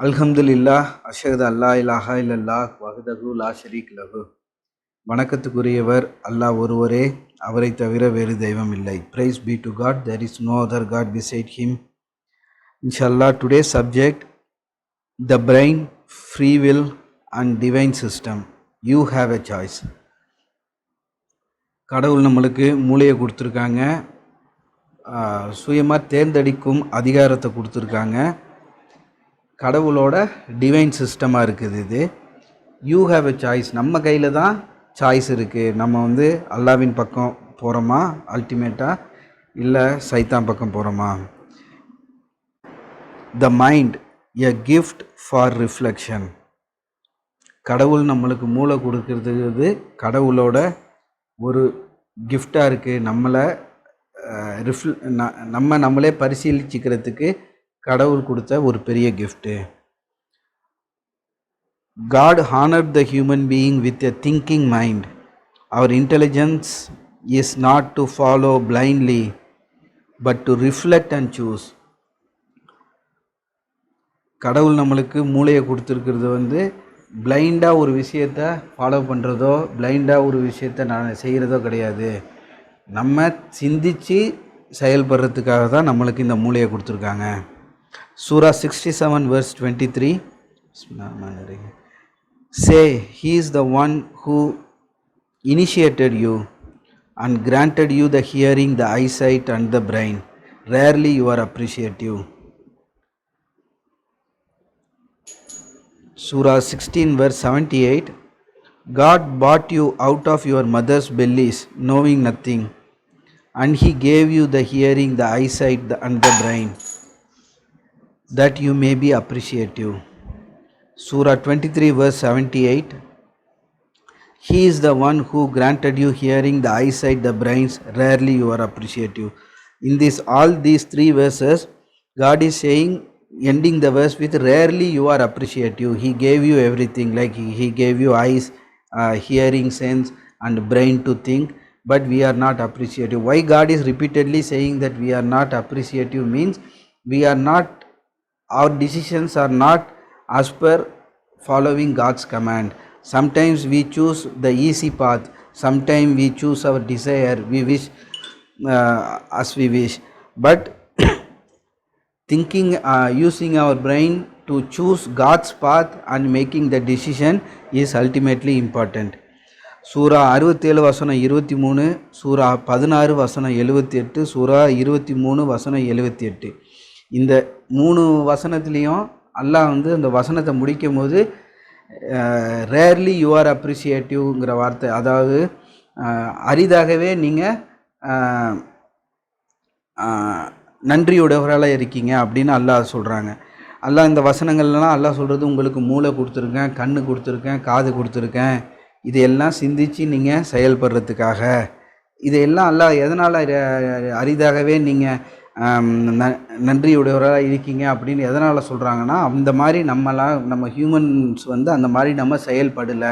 அல்ஹம்துலில்லாஹ் அஷ்ஹது அல்லா இலாஹா இல்லல்லாஹ் வஹ்தஹு லா ஷரீக் லஹு. வணக்கத்துக்குரியவர் அல்லாஹ் ஒருவரே, அவரை தவிர வேறு தெய்வம் இல்லை. Praise be to God, there is no other God beside him. Inshallah, today's subject, the brain, free will and divine system. You have a choice. கடவுள் நம்மளுக்கு மூளையை கொடுத்துருக்காங்க, சுயமாக தேர்ந்தெடுக்கும் அதிகாரத்தை கொடுத்துருக்காங்க. கடவுளோட டிவைன் சிஸ்டமாக இருக்குது இது. You have a choice. நம்ம கையில் தான் சாய்ஸ் இருக்குது. நம்ம அல்லாவின் பக்கம் போகிறோமா அல்டிமேட்டாக, இல்லை சைத்தான் பக்கம் போகிறோமா. The mind a gift for reflection. கடவுள் நம்மளுக்கு மூளை கொடுக்கறது கடவுளோட ஒரு கிஃப்டாக இருக்குது. நம்மளே பரிசீலிச்சுக்கிறதுக்கு கடவுள் கொடுத்த ஒரு பெரிய gift. God honored the human being with a thinking mind. Our intelligence is not to follow blindly, but to reflect and choose. கடவுள் நம்மளுக்கு மூளையை கொடுத்துருக்கிறது பிளைண்டாக ஒரு விஷயத்தை ஃபாலோ பண்ணுறதோ, பிளைண்டாக ஒரு விஷயத்தை நான் செய்கிறதோ கிடையாது. நம்ம சிந்தித்து செயல்படுறதுக்காக தான் நம்மளுக்கு இந்த மூளையை கொடுத்துருக்காங்க. Surah 67 verse 23. Say, he is the one who initiated you and granted you the hearing, the eyesight and the brain. Rarely you are appreciative. Surah 16 verse 78. God brought you out of your mother's bellies, knowing nothing, and he gave you the hearing, the eyesight and the brain, that you may be appreciative. Surah 23 verse 78. He is the one who granted you hearing, the eyesight, the brains. Rarely you are appreciative. In all these three verses, God is saying, ending the verse with rarely you are appreciative. He gave you everything, like he gave you eyes, hearing, sense and brain to think, but we are not appreciative. Why God is repeatedly saying that we are not appreciative means we are not, our decisions are not as per following God's command. Sometimes we choose the easy path, sometimes we choose our desire, we wish as we wish, but thinking, using our brain to choose God's path and making the decision is ultimately important. சூரா 67 வசனம் 23, சூரா 16 வசனம் 78, சூரா 23 வசனம் 78. இந்த 3 வசனத்துலேயும் அல்லாஹ் அந்த வசனத்தை முடிக்கும் போது rarely you are அப்ரிஷியேட்டிவ்ங்கிற வார்த்தை, அதாவது அரிதாகவே நீங்கள் நன்றியுடையவரால் இருக்கீங்க அப்படின்னு அல்லாஹ் சொல்கிறாங்க. அல்லாஹ் இந்த வசனங்கள்லாம் அல்லாஹ் சொல்கிறது, உங்களுக்கு மூளை கொடுத்துருக்கேன், கண் கொடுத்துருக்கேன், காது கொடுத்துருக்கேன், இதையெல்லாம் சிந்தித்து நீங்கள் செயல்படுறதுக்காக. இதையெல்லாம் அல்லாஹ் எதனால் அரிதாகவே நீங்கள் நன்றியுடையவராக இருக்கீங்க அப்படின்னு எதனால் சொல்கிறாங்கன்னா, அந்த மாதிரி நம்ம ஹியூமன்ஸ் அந்த மாதிரி நம்ம செயல்படலை.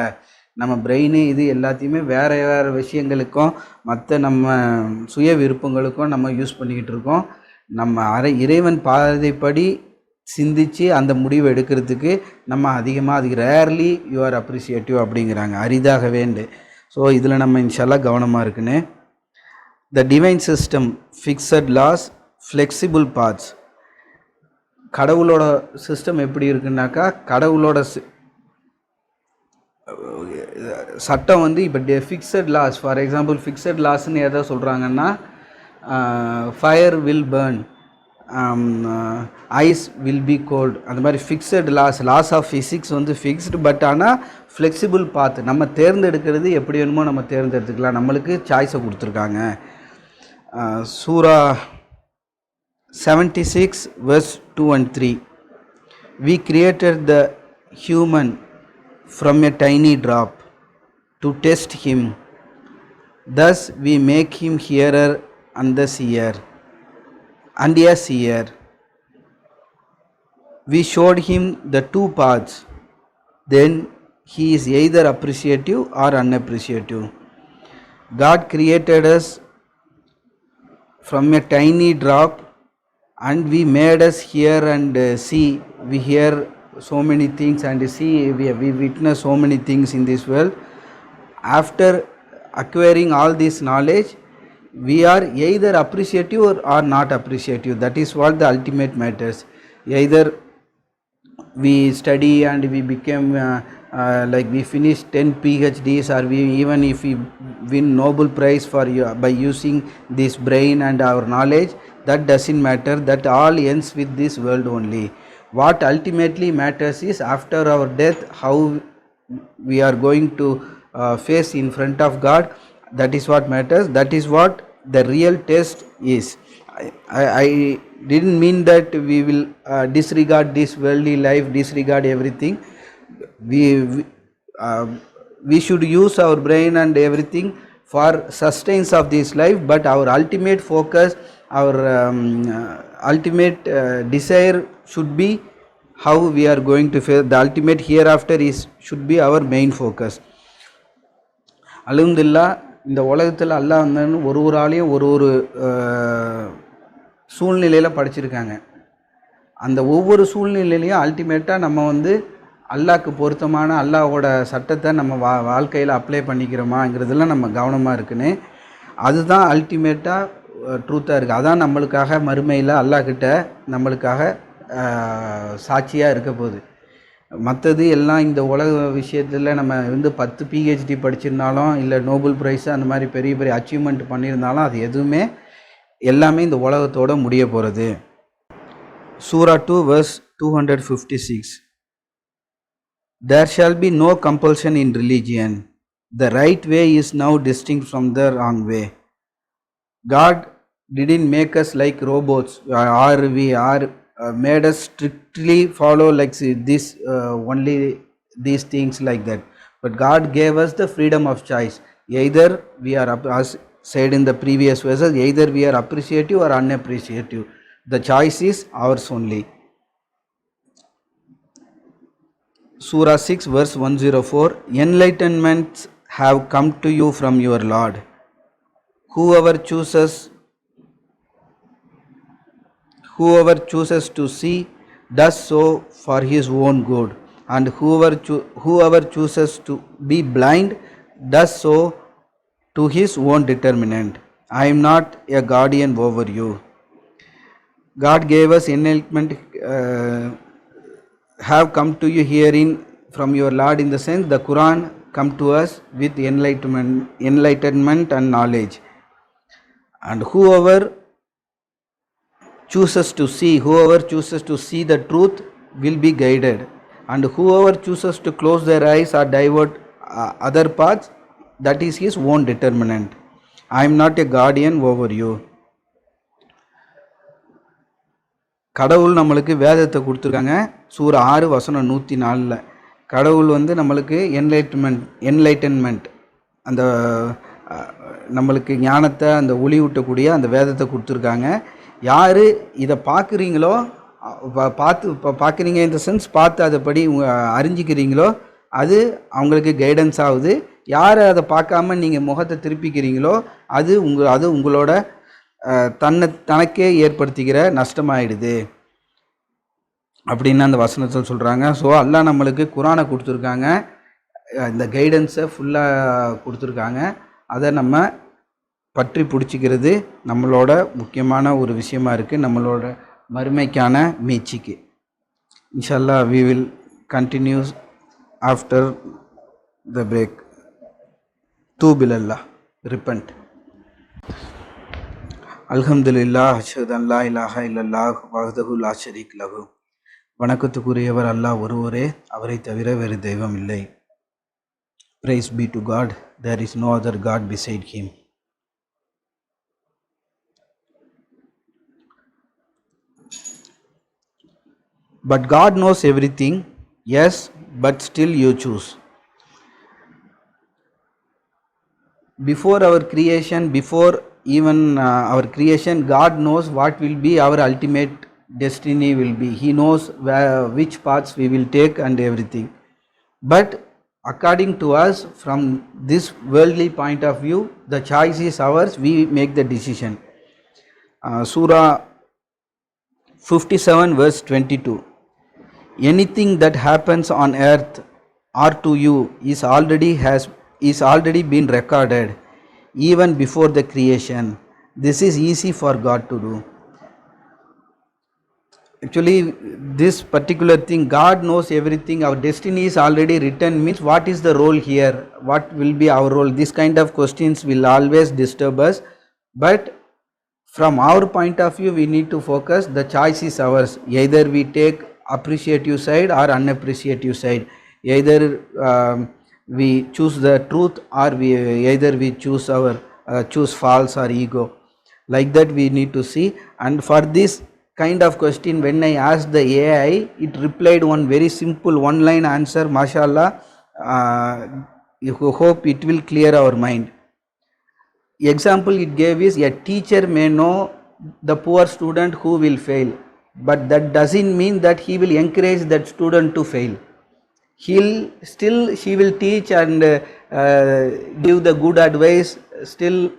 நம்ம பிரெயின் இது எல்லாத்தையுமே வேறு வேறு விஷயங்களுக்கும் மற்ற நம்ம சுய விருப்பங்களுக்கும் நம்ம யூஸ் பண்ணிக்கிட்டு இருக்கோம். நம்ம இறைவன் பாதைப்படி சிந்தித்து அந்த முடிவை எடுக்கிறதுக்கு நம்ம அதிகமாக அதுக்கு ரேர்லி யூ ஆர் அப்ரிஷியேட்டிவ் அப்படிங்கிறாங்க, அரிதாகவேண்டு. ஸோ இதில் நம்ம இன்ஷால்லா கவனமாக இருக்குன்னு. The divine system, fixed laws, flexible paths. கடவுளோட சிஸ்டம் எப்படி இருக்குன்னாக்கா, கடவுளோட சட்டம் இப்போ fixed laws. For example fixed லாஸ்ன்னு எதை சொல்கிறாங்கன்னா, fire will burn, ice will be cold, அந்த மாதிரி fixed laws of physics fixed. But ஆனால் ஃப்ளெக்சிபிள் பாத், நம்ம தேர்ந்தெடுக்கிறது எப்படி வேணுமோ நம்ம தேர்ந்தெடுத்துக்கலாம், நம்மளுக்கு சாய்ஸை கொடுத்துருக்காங்க. சூரா 76 verse 2 and 3. We created the human from a tiny drop to test him. Thus we make him hearer and a seer. We showed him the two paths. Then he is either appreciative or unappreciative. God created us from a tiny drop and we made us hear and see. We hear so many things and see we witness so many things in this world. After acquiring all this knowledge, we are either appreciative or not appreciative. That is what the ultimate matters. Either we study and we became like we finish 10 PhDs, or we even if we win Nobel Prize for by using this brain and our knowledge, that doesn't matter. That all ends with this world only. What ultimately matters is after our death, how we are going to face in front of God. That is what matters. That is what the real test is. I didn't mean that we will disregard this worldly life, disregard everything. We should use our brain and everything for sustenance of this life, but our ultimate focus, our ultimate desire should be how we are going to face the ultimate hereafter is should be our main focus. அல்ஹம்துலில்லாஹ், இந்த உலகத்தில் அல்லாஹ் வந்து ஒரு ஆளையும் ஒரு சூழ்நிலையில் படிச்சிருக்காங்க. அந்த ஒவ்வொரு சூழ்நிலையிலையும் அல்டிமேட்டாக நம்ம வந்து அல்லாஹ்க்கு பொருத்தமான அல்லாஹோட சட்டத்தை நம்ம வாழ்க்கையில் அப்ளை பண்ணிக்கிறோமாங்கிறதுலாம் நம்ம கவனமாக இருக்குன்னு. அதுதான் அல்டிமேட்டாக ட்ரூத்தாக இருக்குது. அதான் நம்மளுக்காக மறுமையில் அல்லாஹ்கிட்ட நம்மளுக்காக சாட்சியாக இருக்க போகுது. மற்றது எல்லாம் இந்த உலக விஷயத்தில் நம்ம வந்து 10 PhD படிச்சிருந்தாலும் இல்லை நோபல் ப்ரைஸ் அந்த மாதிரி பெரிய பெரிய அச்சீவ்மெண்ட் பண்ணியிருந்தாலும் அது எதுவுமே எல்லாமே இந்த உலகத்தோடு முடிய போகிறது. சூரா 2 verse 256. There shall be no compulsion in religion. The right way is now distinct from the wrong way. God didn't make us like robots, or we are made us strictly follow like this only these things like that. But God gave us the freedom of choice. Either we are, as said in the previous verses, either we are appreciative or unappreciative. The choice is ours only. Surah 6 verse 104. Enlightenments have come to you from your Lord. Whoever chooses to see does so for his own good, and whoever chooses to be blind does so to his own determinant. I am not a guardian over you. God gave us enlightenment, have come to you herein from your Lord, in the sense the Quran come to us with enlightenment and knowledge. And whoever chooses to see the truth will be guided, and whoever chooses to close their eyes or divert other paths, that is his own determinant. I am not a guardian over you. கடவுள் நம்மளுக்கு வேதத்தை கொடுத்துருக்காங்க. சூரா 6 வசனம் 104. கடவுள் வந்து நம்மளுக்கு enlightenment அந்த நம்மளுக்கு ஞானத்தை அந்த ஒளி ஊட்டக்கூடிய அந்த வேதத்தை கொடுத்துருக்காங்க. யார் இதை பார்க்குறீங்களோ, பார்க்குறீங்க இந்த சென்ஸ் பார்த்து அதைப்படி அறிஞ்சிக்கிறீங்களோ அது அவங்களுக்கு கைடன்ஸ் ஆகுது. யார் அதை பார்க்காம நீங்கள் முகத்தை திருப்பிக்கிறீங்களோ அது உங்களோட தனக்கே ஏற்படுத்திக்கிற நஷ்டமாயிடுது அப்படின்னு அந்த வசனத்தில் சொல்கிறாங்க. ஸோ அல்லாஹ் நம்மளுக்கு குரானை கொடுத்துருக்காங்க, இந்த கைடன்ஸை ஃபுல்லாக கொடுத்துருக்காங்க. அதை நம்ம பற்றி பிடிச்சிக்கிறது நம்மளோட முக்கியமான ஒரு விஷயமா இருக்குது, நம்மளோட மறுமைக்கான மீட்சிக்கு. இன்ஷா அல்லாஹ் we will continue after the break. தூப் இலல்லாஹ், repent. அல்ஹம்துலில்லாஹ், அஷ்ஹது அன் லா இலாஹா இல்லல்லாஹ் வஹ்தஹு லா ஷரீக லஹு. வணக்கத்துக்குரியவர் அல்லாஹ் ஒருவரே, அவரை தவிர வேறு தெய்வம் இல்லை. Praise be to God, there is no other God beside him. But God knows everything, yes, but still you choose. Before our creation, before even our creation, God knows what will be our ultimate destiny will be. He knows which paths we will take and everything. But according to us, from this worldly point of view, the choice is ours, we make the decision. Surah 57 verse 22. Anything that happens on earth or to you is already been recorded even before the creation. This is easy for God to do. Actually, this particular thing, God knows everything. Our destiny is already written, means what is the role here? What will be our role? This kind of questions will always disturb us. But from our point of view, we need to focus. The choice is ours. Either we take appreciative side or unappreciative side. Either we choose the truth, or we choose our choose false or ego. Like that we need to see. And for this kind of question, when I asked the AI, it replied one very simple one line answer. Mashallah, you hope it will clear our mind. Example it gave is, a teacher may know the poor student who will fail, but that doesn't mean that he will encourage that student to fail. She will teach and give the good advice, still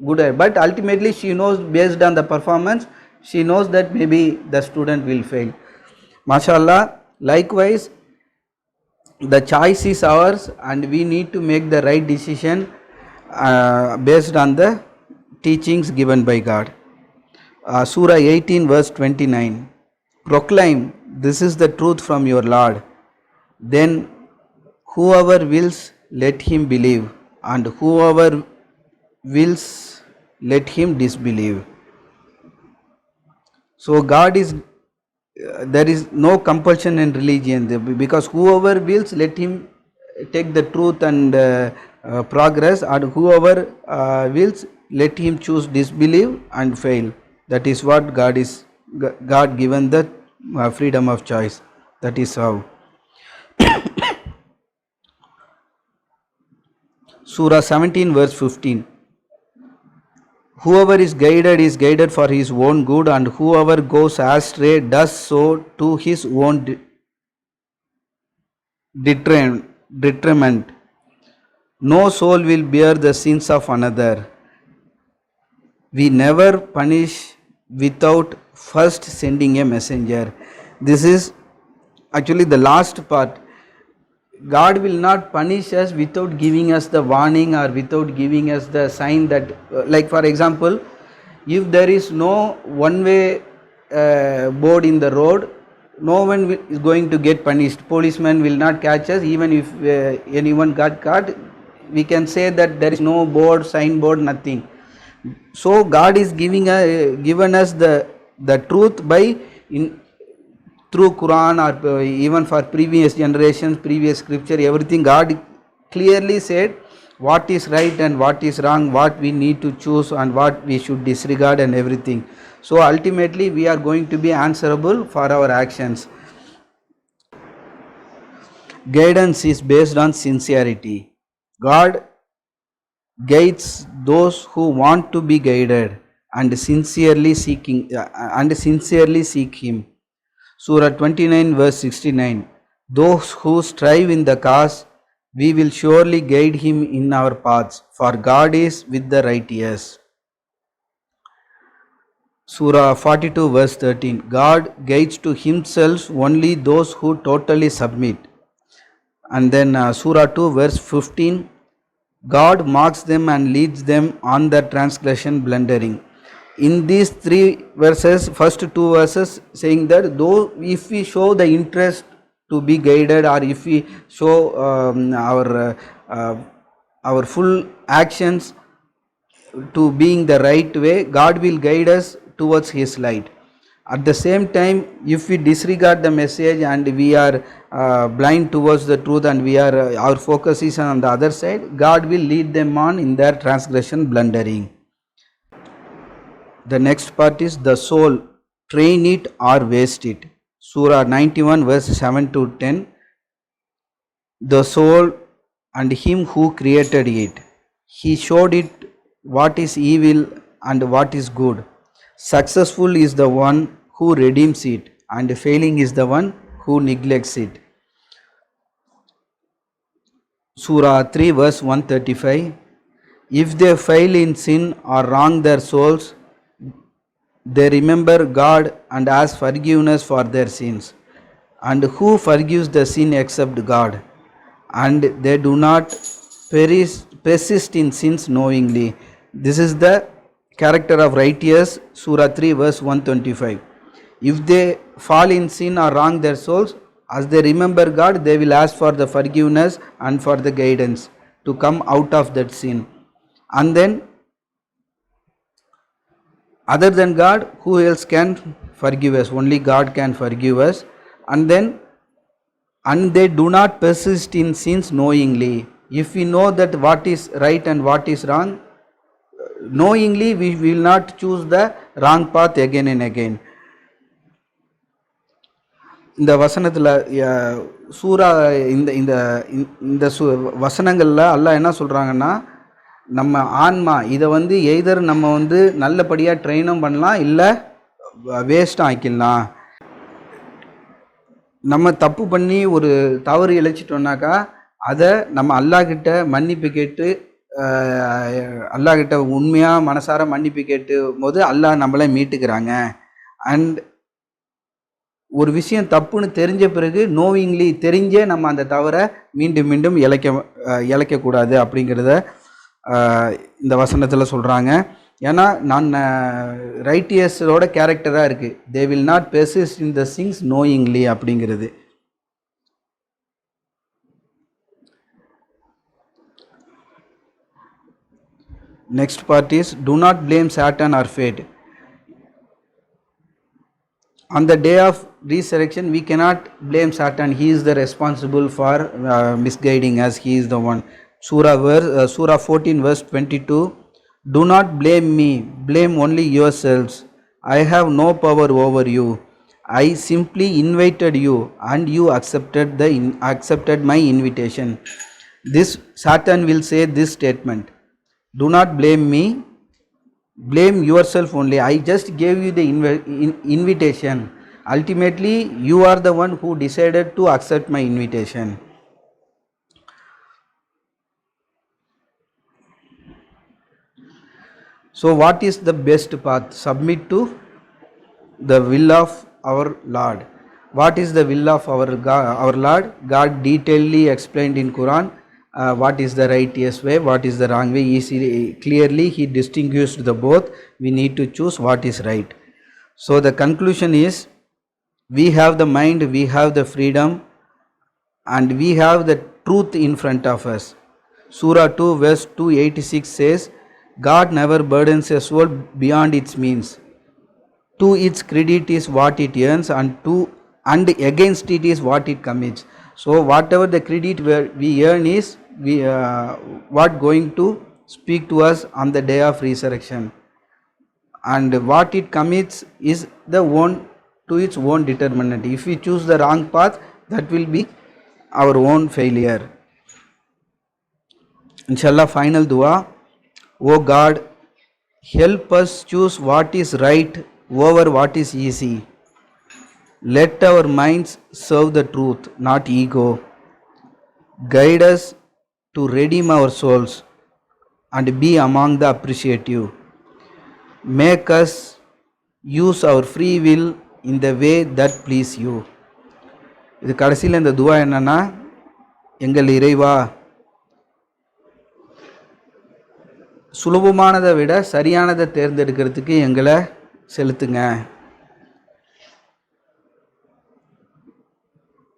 good, but ultimately she knows, based on the performance, she knows that maybe the student will fail. Mashallah, likewise the choice is ours, and we need to make the right decision based on the teachings given by God. Surah 18 verse 29, proclaim, this is the truth from your Lord, then whoever wills, let him believe, and whoever wills, let him disbelieve. So God is, there is no compulsion in religion, because whoever wills, let him take the truth and progress, and whoever wills, let him choose disbelieve and fail. That is what God given the freedom of choice. That is how. Surah 17 verse 15, whoever is guided for his own good, and whoever goes astray does so to his own detriment. No soul will bear the sins of another. We never punish without first sending a messenger. This is actually the last part. God will not punish us without giving us the warning, or without giving us the sign that, like for example, if there is no one-way board in the road, no one is going to get punished. Policeman will not catch us. Even if anyone got caught, we can say that there is no board, signboard, nothing. So God is given us the truth by through Quran, or even for previous generations, previous scripture, everything God clearly said what is right and what is wrong, what we need to choose and what we should disregard, and everything. So ultimately we are going to be answerable for our actions. Guidance is based on sincerity. God guides those who want to be guided and sincerely seek him. Surah 29 verse 69, those who strive in the cause, we will surely guide him in our paths, for God is with the righteous. Surah 42 verse 13, God guides to himself only those who totally submit. And then Surah 2 verse 15, God marks them and leads them on the transgression blundering. In these three verses, first two verses saying that though if we show the interest to be guided, or if we show our full actions to being the right way, God will guide us towards his light. At the same time, if we disregard the message and we are blind towards the truth, and we are our focus is on the other side, God will lead them on in their transgression blundering. The next part is the soul, train it or waste it. Surah 91 verse 7 to 10, the soul and him who created it, he showed it what is evil and what is good. Successful is the one who redeems it, and failing is the one who neglects it. Surah 3 verse 135, if they fail in sin or wrong their souls, they remember God and ask forgiveness for their sins. and who forgives the sin except God, and they do not persist in sins knowingly. This is the character of righteous, Surah 3 verse 125. If they fall in sin or wrong their souls, as they remember God, they will ask for the forgiveness and for the guidance to come out of that sin. And then other than God, who else can forgive us? Only God can forgive us. And then, and they do not persist in sins knowingly. If we know that what is right and what is wrong, knowingly we will not choose the wrong path again and again. இந்த வசனத்தில் சூரா இந்த இந்த இந்த வசனங்களில் அல்லாஹ் என்ன சொல்கிறாங்கன்னா, நம்ம ஆன்மா இதை வந்து எய்தர் நம்ம வந்து நல்லபடியாக ட்ரெயினும் பண்ணலாம், இல்லை வேஸ்ட்டாக ஆக்கிடலாம். நம்ம தப்பு பண்ணி ஒரு தவறு இழைச்சிட்டோம்னாக்கா அதை நம்ம அல்லாஹ்கிட்ட மன்னிப்பு கேட்டு, அல்லாஹ்கிட்ட உண்மையாக மனசார மன்னிப்பு கேட்டு போது அல்லாஹ் நம்மளை மீட்டுக்கிறாங்க. அண்ட் ஒரு விஷயம் தப்புன்னு தெரிஞ்ச பிறகு நோவிங்லி தெரிஞ்சே நம்ம அந்த தவறை மீண்டும் மீண்டும் இழைக்கக்கூடாது அப்படிங்கிறத இந்த வசனத்தில் சொல்கிறாங்க. ஏன்னா நான் ரைட்டியஸோட கேரக்டராக இருக்குது, they will not persist in the things knowingly அப்படிங்கிறது. Next part is do not blame Satan or fate. On the day of resurrection, we cannot blame Satan. He is the responsible for misguiding us. He is the one. Surah 14 verse 22. Do not blame me, blame only yourselves. I have no power over you. I simply invited you and you accepted my invitation. This Satan will say this statement. Do not blame me, blame yourself only. I just gave you the invitation. Ultimately you are the one who decided to accept my invitation. So what is the best path? Submit to the will of our Lord. What is the will of our Lord? God detailedly explained in Quran what is the righteous way, what is the wrong way. Clearly he distinguished the both. We need to choose what is right. So the conclusion is, we have the mind, we have the freedom, and we have the truth in front of us. Surah 2 verse 286 says, God never burdens a soul beyond its means. To its credit is what it earns, and against it is what it commits. So whatever the credit we earn is what going to speak to us on the day of resurrection, and what it commits is to its own determinant. If we choose the wrong path, that will be our own failure. Inshallah, final dua. O God, help us choose what is right over what is easy. Let our minds serve the truth, not ego. Guide us to redeem our souls and be among the appreciative. Make us use our free will in the way that please you. இது கடைசியில் இந்த துவா என்னன்னா, எங்கள் இறைவா, சுலபமானதை விட சரியானதை தேர்ந்தெடுக்கிறதுக்கு எங்களை செலுத்துங்க.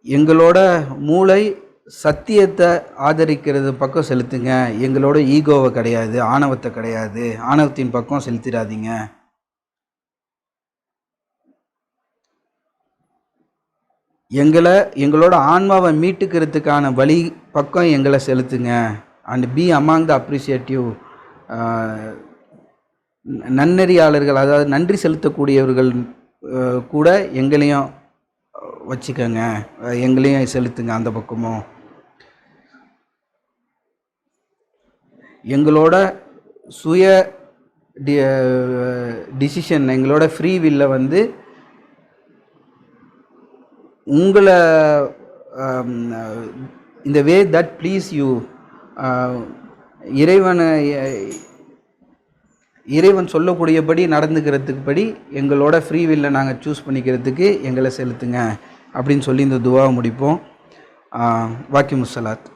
எங்களோட மூளை சத்தியத்தை ஆதரிக்கிறது பக்கம் செலுத்துங்க. எங்களோட ஈகோவை கிடையாது, ஆணவத்தை கிடையாது, ஆணவத்தின் பக்கம் செலுத்திடாதீங்க. எங்களோட ஆன்மாவை மீட்டுக்கிறதுக்கான வழி பக்கம் எங்களை செலுத்துங்க. And be among the appreciative. நன்னெறியாளர்கள், அதாவது நன்றி செலுத்தக்கூடியவர்கள் கூட எங்களையும் வச்சுக்கோங்க, எங்களையும் செலுத்துங்க அந்த பக்கமும். எங்களோட சுய டிசிஷன், எங்களோட ஃப்ரீ வில்லை வந்து உங்களை இந்த வே தட் ப்ளீஸ் யூ, இறைவன் சொல்லக்கூடியபடி நடந்துக்கிறதுக்கு படி எங்களோட ஃப்ரீ வில்லை நாங்கள் சூஸ் பண்ணிக்கிறதுக்கு எங்களை செலுத்துங்க அப்படின்னு சொல்லி இந்த துவாவை முடிப்போம். வாக்கி முசலாத்.